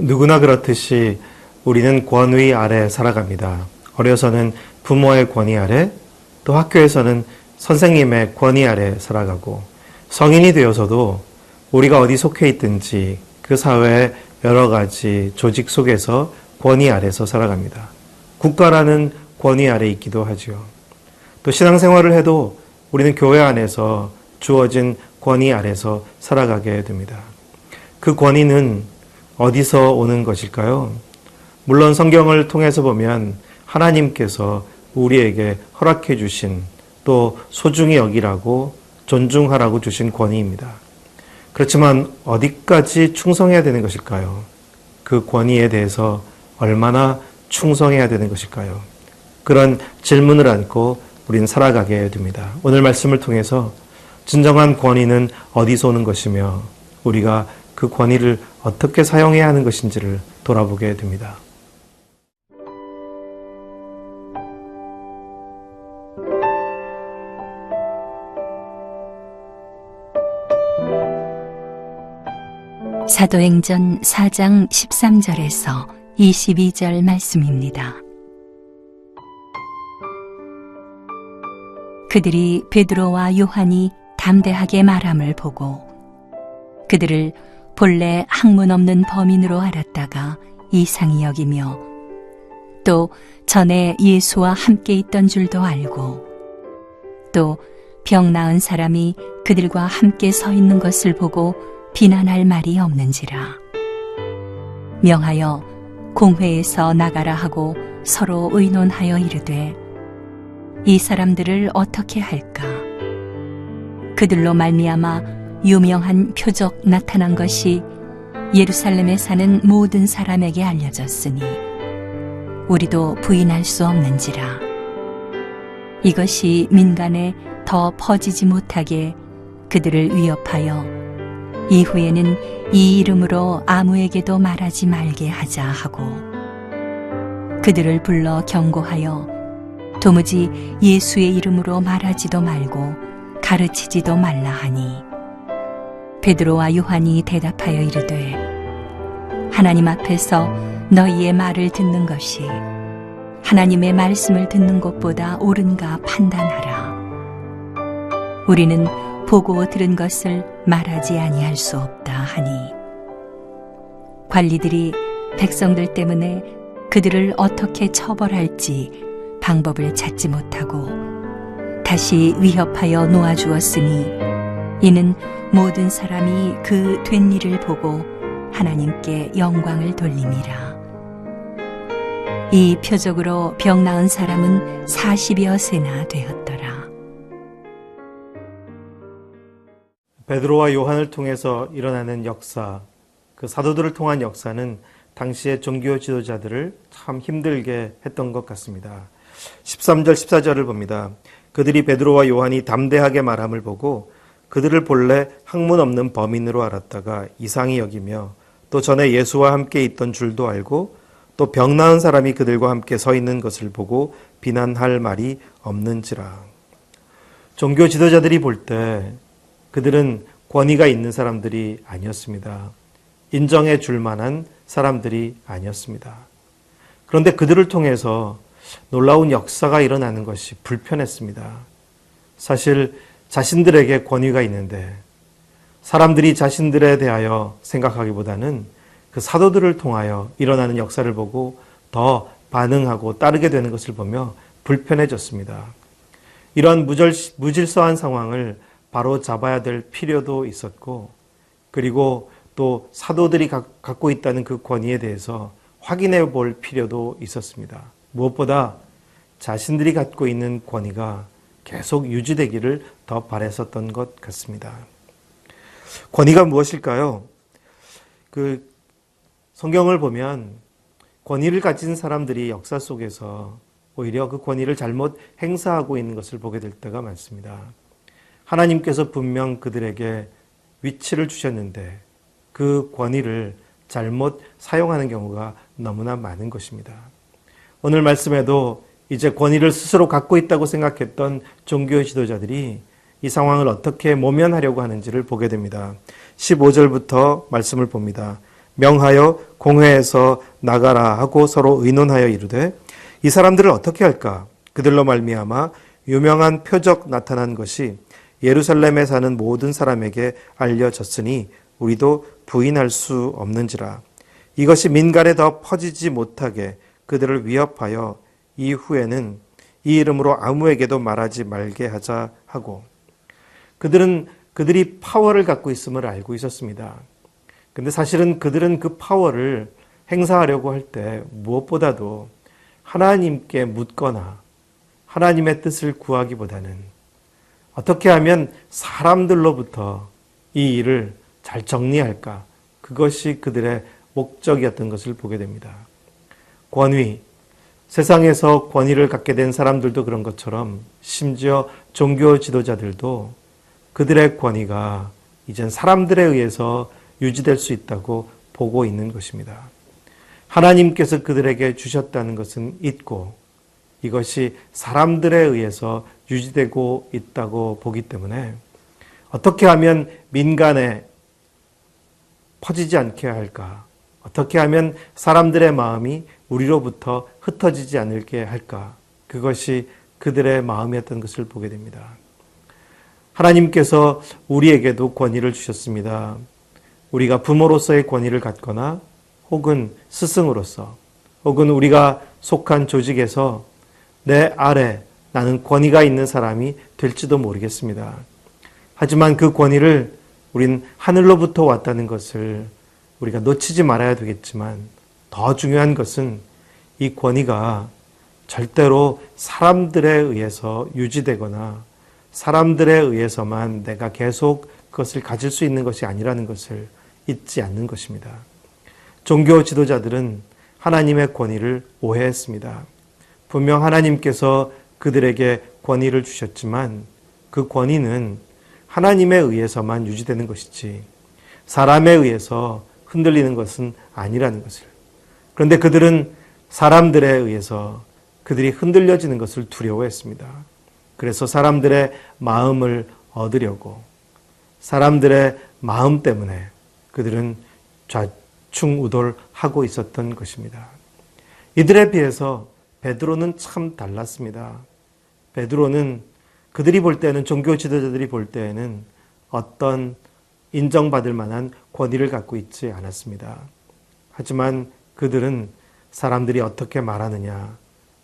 누구나 그렇듯이 우리는 권위 아래 살아갑니다. 어려서는 부모의 권위 아래, 또 학교에서는 선생님의 권위 아래 살아가고, 성인이 되어서도 우리가 어디 속해 있든지 그 사회의 여러 가지 조직 속에서 권위 아래서 살아갑니다. 국가라는 권위 아래 있기도 하죠. 또 신앙생활을 해도 우리는 교회 안에서 주어진 권위 아래서 살아가게 됩니다. 그 권위는 어디서 오는 것일까요? 물론 성경을 통해서 보면 하나님께서 우리에게 허락해 주신, 또 소중히 여기라고 존중하라고 주신 권위입니다. 그렇지만 어디까지 충성해야 되는 것일까요? 그 권위에 대해서 얼마나 충성해야 되는 것일까요? 그런 질문을 안고 우리는 살아가게 됩니다. 오늘 말씀을 통해서 진정한 권위는 어디서 오는 것이며 우리가 그 권위를 어떻게 사용해야 하는 것인지를 돌아보게 됩니다. 사도행전 4장 13절에서 22절 말씀입니다. 그들이 베드로와 요한이 담대하게 말함을 보고 그들을 본래 학문 없는 범인으로 알았다가 이상히 여기며 또 전에 예수와 함께 있던 줄도 알고 또 병 나은 사람이 그들과 함께 서 있는 것을 보고 비난할 말이 없는지라. 명하여 공회에서 나가라 하고 서로 의논하여 이르되 이 사람들을 어떻게 할까? 그들로 말미암아 유명한 표적 나타난 것이 예루살렘에 사는 모든 사람에게 알려졌으니 우리도 부인할 수 없는지라. 이것이 민간에 더 퍼지지 못하게 그들을 위협하여 이후에는 이 이름으로 아무에게도 말하지 말게 하자 하고 그들을 불러 경고하여 도무지 예수의 이름으로 말하지도 말고 가르치지도 말라 하니 베드로와 요한이 대답하여 이르되 하나님 앞에서 너희의 말을 듣는 것이 하나님의 말씀을 듣는 것보다 옳은가 판단하라. 우리는 보고 들은 것을 말하지 아니할 수 없다 하니 관리들이 백성들 때문에 그들을 어떻게 처벌할지 방법을 찾지 못하고 다시 위협하여 놓아주었으니 이는 모든 사람이 그 된 일을 보고 하나님께 영광을 돌림이라. 이 표적으로 병 나은 사람은 40여 세나 되었더라. 베드로와 요한을 통해서 일어나는 역사, 그 사도들을 통한 역사는 당시의 종교 지도자들을 참 힘들게 했던 것 같습니다. 13절, 14절을 봅니다. 그들이 베드로와 요한이 담대하게 말함을 보고 그들을 본래 학문 없는 범인으로 알았다가 이상히 여기며 또 전에 예수와 함께 있던 줄도 알고 또 병 나은 사람이 그들과 함께 서 있는 것을 보고 비난할 말이 없는지라. 종교 지도자들이 볼 때 그들은 권위가 있는 사람들이 아니었습니다. 인정해 줄 만한 사람들이 아니었습니다. 그런데 그들을 통해서 놀라운 역사가 일어나는 것이 불편했습니다. 사실 자신들에게 권위가 있는데 사람들이 자신들에 대하여 생각하기보다는 그 사도들을 통하여 일어나는 역사를 보고 더 반응하고 따르게 되는 것을 보며 불편해졌습니다. 이런 무질서한 상황을 바로 잡아야 될 필요도 있었고 그리고 또 사도들이 갖고 있다는 그 권위에 대해서 확인해 볼 필요도 있었습니다. 무엇보다 자신들이 갖고 있는 권위가 계속 유지되기를 더 바랬었던 것 같습니다. 권위가 무엇일까요? 그 성경을 보면 권위를 가진 사람들이 역사 속에서 오히려 그 권위를 잘못 행사하고 있는 것을 보게 될 때가 많습니다. 하나님께서 분명 그들에게 위치를 주셨는데 그 권위를 잘못 사용하는 경우가 너무나 많은 것입니다. 오늘 말씀에도 이제 권위를 스스로 갖고 있다고 생각했던 종교 지도자들이 이 상황을 어떻게 모면하려고 하는지를 보게 됩니다. 15절부터 말씀을 봅니다. 명하여 공회에서 나가라 하고 서로 의논하여 이르되 이 사람들을 어떻게 할까? 그들로 말미암아 유명한 표적 나타난 것이 예루살렘에 사는 모든 사람에게 알려졌으니 우리도 부인할 수 없는지라. 이것이 민간에 더 퍼지지 못하게 그들을 위협하여 이후에는 이 이름으로 아무에게도 말하지 말게 하자 하고. 그들이 파워를 갖고 있음을 알고 있었습니다. 근데 사실은 그들은 그 파워를 행사하려고 할 때 무엇보다도 하나님께 묻거나 하나님의 뜻을 구하기보다는 어떻게 하면 사람들로부터 이 일을 잘 정리할까? 그것이 그들의 목적이었던 것을 보게 됩니다. 권위, 세상에서 권위를 갖게 된 사람들도 그런 것처럼 심지어 종교 지도자들도 그들의 권위가 이젠 사람들에 의해서 유지될 수 있다고 보고 있는 것입니다. 하나님께서 그들에게 주셨다는 것은 있고 이것이 사람들에 의해서 유지되고 있다고 보기 때문에 어떻게 하면 민간에 퍼지지 않게 할까? 어떻게 하면 사람들의 마음이 우리로부터 흩어지지 않게 할까? 그것이 그들의 마음이었던 것을 보게 됩니다. 하나님께서 우리에게도 권위를 주셨습니다. 우리가 부모로서의 권위를 갖거나 혹은 스승으로서 혹은 우리가 속한 조직에서 내 아래 나는 권위가 있는 사람이 될지도 모르겠습니다. 하지만 그 권위를 우린 하늘로부터 왔다는 것을 우리가 놓치지 말아야 되겠지만 더 중요한 것은 이 권위가 절대로 사람들에 의해서 유지되거나 사람들에 의해서만 내가 계속 그것을 가질 수 있는 것이 아니라는 것을 잊지 않는 것입니다. 종교 지도자들은 하나님의 권위를 오해했습니다. 분명 하나님께서 그들에게 권위를 주셨지만 그 권위는 하나님에 의해서만 유지되는 것이지 사람에 의해서 흔들리는 것은 아니라는 것을. 그런데 그들은 사람들에 의해서 그들이 흔들려지는 것을 두려워했습니다. 그래서 사람들의 마음을 얻으려고 사람들의 마음 때문에 그들은 좌충우돌하고 있었던 것입니다. 이들에 비해서 베드로는 참 달랐습니다. 베드로는 그들이 볼 때는 종교 지도자들이 볼 때에는 어떤 인정받을 만한 권위를 갖고 있지 않았습니다. 하지만 그들은 사람들이 어떻게 말하느냐,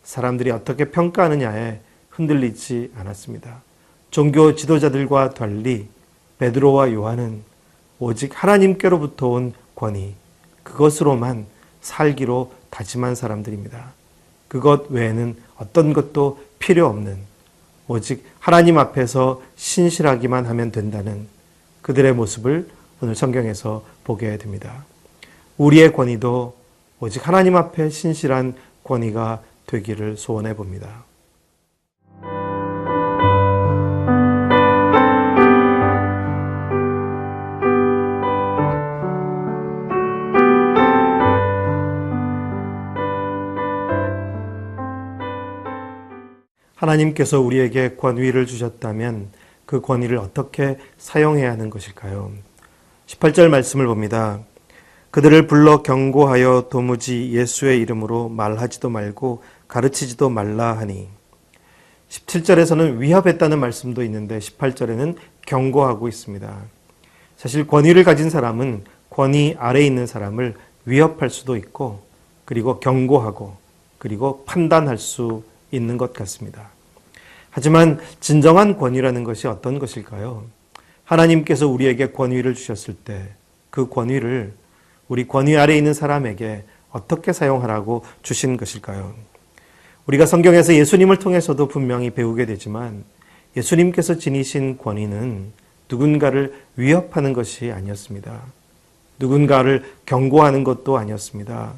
사람들이 어떻게 평가하느냐에 흔들리지 않았습니다. 종교 지도자들과 달리 베드로와 요한은 오직 하나님께로부터 온 권위, 그것으로만 살기로 다짐한 사람들입니다. 그것 외에는 어떤 것도 필요 없는, 오직 하나님 앞에서 신실하기만 하면 된다는 그들의 모습을 오늘 성경에서 보게 됩니다. 우리의 권위도 오직 하나님 앞에 신실한 권위가 되기를 소원해 봅니다. 하나님께서 우리에게 권위를 주셨다면 그 권위를 어떻게 사용해야 하는 것일까요? 18절 말씀을 봅니다. 그들을 불러 경고하여 도무지 예수의 이름으로 말하지도 말고 가르치지도 말라 하니. 17절에서는 위협했다는 말씀도 있는데 18절에는 경고하고 있습니다. 사실 권위를 가진 사람은 권위 아래에 있는 사람을 위협할 수도 있고 그리고 경고하고 그리고 판단할 수 있는 것 같습니다. 하지만 진정한 권위라는 것이 어떤 것일까요? 하나님께서 우리에게 권위를 주셨을 때 그 권위를 우리 권위 아래에 있는 사람에게 어떻게 사용하라고 주신 것일까요? 우리가 성경에서 예수님을 통해서도 분명히 배우게 되지만 예수님께서 지니신 권위는 누군가를 위협하는 것이 아니었습니다. 누군가를 경고하는 것도 아니었습니다.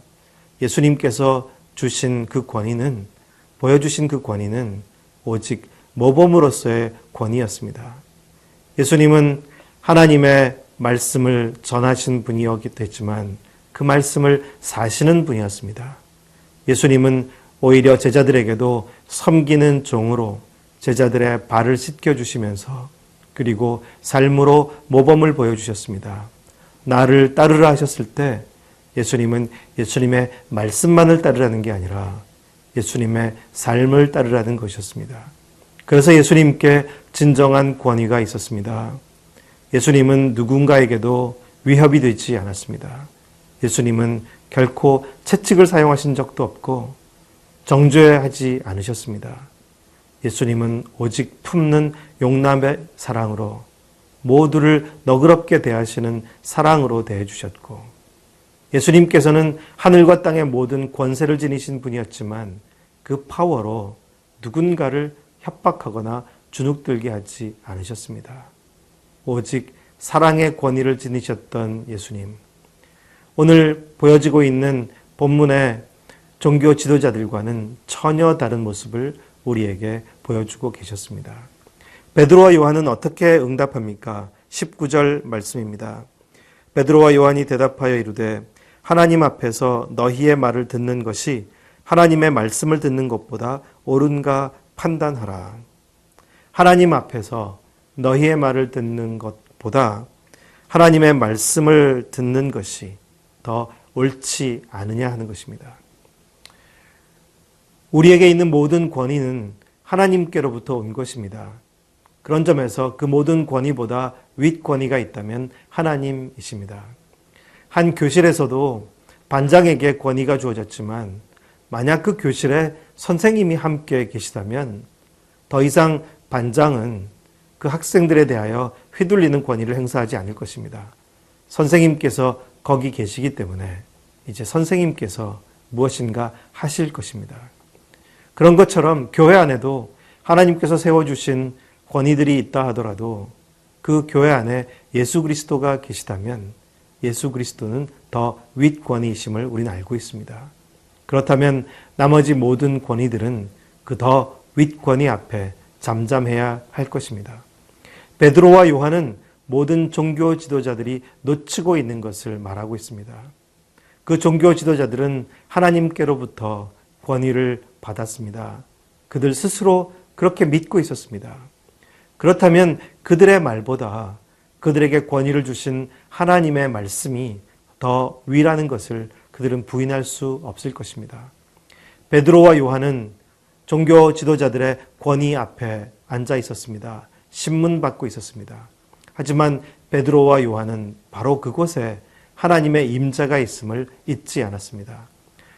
예수님께서 주신 그 권위는, 보여주신 그 권위는 오직 모범으로서의 권위였습니다. 예수님은 하나님의 말씀을 전하신 분이었기 때문에 그 말씀을 사시는 분이었습니다. 예수님은 오히려 제자들에게도 섬기는 종으로 제자들의 발을 씻겨주시면서 그리고 삶으로 모범을 보여주셨습니다. 나를 따르라 하셨을 때 예수님은 예수님의 말씀만을 따르라는 게 아니라 예수님의 삶을 따르라는 것이었습니다. 그래서 예수님께 진정한 권위가 있었습니다. 예수님은 누군가에게도 위협이 되지 않았습니다. 예수님은 결코 채찍을 사용하신 적도 없고 정죄하지 않으셨습니다. 예수님은 오직 품는 용남의 사랑으로 모두를 너그럽게 대하시는 사랑으로 대해주셨고, 예수님께서는 하늘과 땅의 모든 권세를 지니신 분이었지만 그 파워로 누군가를 협박하거나 주눅들게 하지 않으셨습니다. 오직 사랑의 권위를 지니셨던 예수님. 오늘 보여지고 있는 본문의 종교 지도자들과는 전혀 다른 모습을 우리에게 보여주고 계셨습니다. 베드로와 요한은 어떻게 응답합니까? 19절 말씀입니다. 베드로와 요한이 대답하여 이르되 하나님 앞에서 너희의 말을 듣는 것이 하나님의 말씀을 듣는 것보다 옳은가 판단하라. 하나님 앞에서 너희의 말을 듣는 것보다 하나님의 말씀을 듣는 것이 더 옳지 않으냐 하는 것입니다. 우리에게 있는 모든 권위는 하나님께로부터 온 것입니다. 그런 점에서 그 모든 권위보다 윗권위가 있다면 하나님이십니다. 한 교실에서도 반장에게 권위가 주어졌지만 만약 그 교실에 선생님이 함께 계시다면 더 이상 반장은 그 학생들에 대하여 휘둘리는 권위를 행사하지 않을 것입니다. 선생님께서 거기 계시기 때문에 이제 선생님께서 무엇인가 하실 것입니다. 그런 것처럼 교회 안에도 하나님께서 세워주신 권위들이 있다 하더라도 그 교회 안에 예수 그리스도가 계시다면 예수 그리스도는 더 윗권위이심을 우리는 알고 있습니다. 그렇다면 나머지 모든 권위들은 그 더 윗권위 앞에 잠잠해야 할 것입니다. 베드로와 요한은 모든 종교 지도자들이 놓치고 있는 것을 말하고 있습니다. 그 종교 지도자들은 하나님께로부터 권위를 받았습니다. 그들 스스로 그렇게 믿고 있었습니다. 그렇다면 그들의 말보다 그들에게 권위를 주신 하나님의 말씀이 더 위라는 것을 그들은 부인할 수 없을 것입니다. 베드로와 요한은 종교 지도자들의 권위 앞에 앉아 있었습니다. 신문 받고 있었습니다. 하지만 베드로와 요한은 바로 그곳에 하나님의 임재가 있음을 잊지 않았습니다.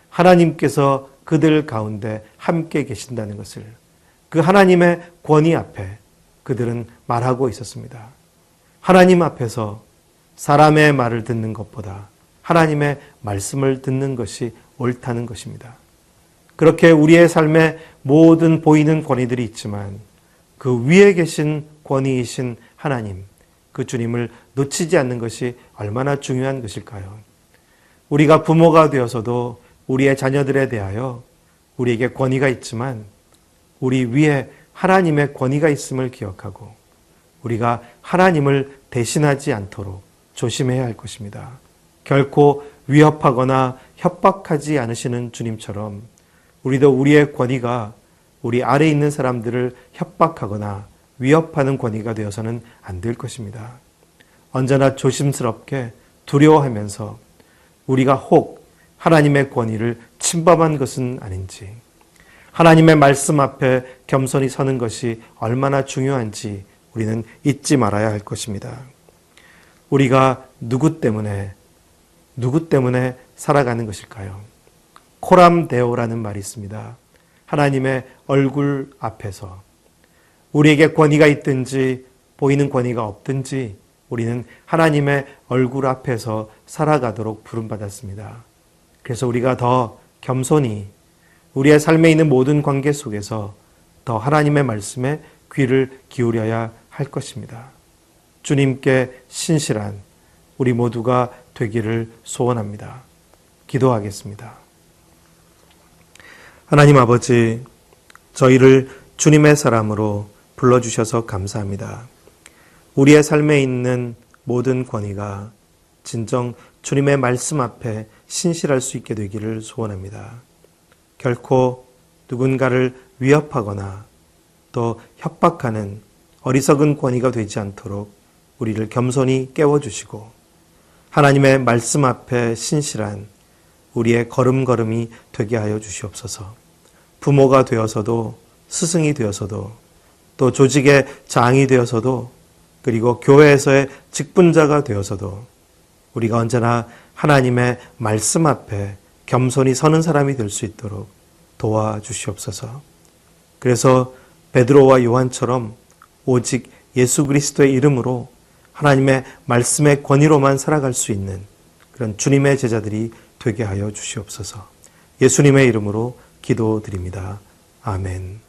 하나님께서 그들 가운데 함께 계신다는 것을 그 하나님의 권위 앞에 그들은 말하고 있었습니다. 하나님 앞에서 사람의 말을 듣는 것보다 하나님의 말씀을 듣는 것이 옳다는 것입니다. 그렇게 우리의 삶에 모든 보이는 권위들이 있지만 그 위에 계신 권위이신 하나님, 그 주님을 놓치지 않는 것이 얼마나 중요한 것일까요? 우리가 부모가 되어서도 우리의 자녀들에 대하여 우리에게 권위가 있지만 우리 위에 하나님의 권위가 있음을 기억하고 우리가 하나님을 대신하지 않도록 조심해야 할 것입니다. 결코 위협하거나 협박하지 않으시는 주님처럼 우리도 우리의 권위가 우리 아래에 있는 사람들을 협박하거나 위협하는 권위가 되어서는 안 될 것입니다. 언제나 조심스럽게 두려워하면서 우리가 혹 하나님의 권위를 침범한 것은 아닌지, 하나님의 말씀 앞에 겸손히 서는 것이 얼마나 중요한지 우리는 잊지 말아야 할 것입니다. 우리가 누구 때문에 살아가는 것일까요? 코람데오라는 말이 있습니다. 하나님의 얼굴 앞에서 우리에게 권위가 있든지 보이는 권위가 없든지 우리는 하나님의 얼굴 앞에서 살아가도록 부름받았습니다. 그래서 우리가 더 겸손히 우리의 삶에 있는 모든 관계 속에서 더 하나님의 말씀에 귀를 기울여야 할 것입니다. 주님께 신실한 우리 모두가 되기를 소원합니다. 기도하겠습니다. 하나님 아버지, 저희를 주님의 사람으로 불러주셔서 감사합니다. 우리의 삶에 있는 모든 권위가 진정 주님의 말씀 앞에 신실할 수 있게 되기를 소원합니다. 결코 누군가를 위협하거나 또 협박하는 어리석은 권위가 되지 않도록 우리를 겸손히 깨워주시고 하나님의 말씀 앞에 신실한 우리의 걸음걸음이 되게 하여 주시옵소서. 부모가 되어서도, 스승이 되어서도, 또 조직의 장이 되어서도, 그리고 교회에서의 직분자가 되어서도 우리가 언제나 하나님의 말씀 앞에 겸손히 서는 사람이 될 수 있도록 도와주시옵소서. 그래서 베드로와 요한처럼 오직 예수 그리스도의 이름으로 하나님의 말씀의 권위로만 살아갈 수 있는 그런 주님의 제자들이 되게 하여 주시옵소서. 예수님의 이름으로 기도드립니다. 아멘.